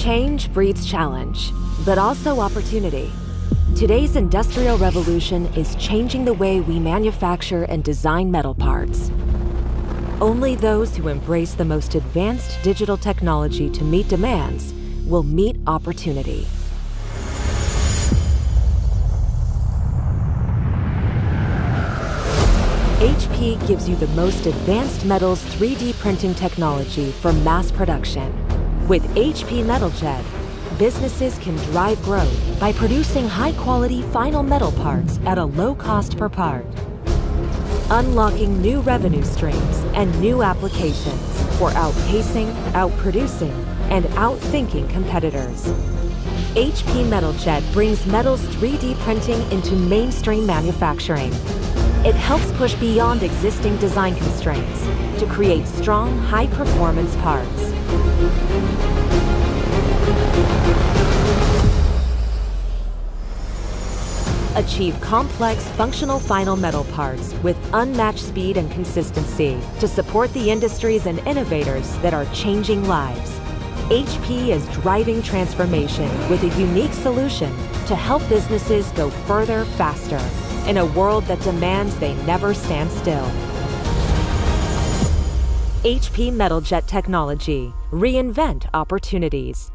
Change breeds challenge, but also opportunity. Today's industrial revolution is changing the way we manufacture and design metal parts. Only those who embrace the most advanced digital technology to meet demands will meet opportunity. HP gives you the most advanced metals 3D printing technology for mass production. With HP MetalJet, businesses can drive growth by producing high-quality final metal parts at a low cost per part, unlocking new revenue streams and new applications for outpacing, outproducing, and outthinking competitors. HP MetalJet brings metals 3D printing into mainstream manufacturing. It helps push beyond existing design constraints to create strong, high-performance parts. Achieve complex, functional final metal parts with unmatched speed and consistency to support the industries and innovators that are changing lives. HP is driving transformation with a unique solution to help businesses go further, faster, in a world that demands they never stand still. HP MetalJet technology. Reinvent opportunities.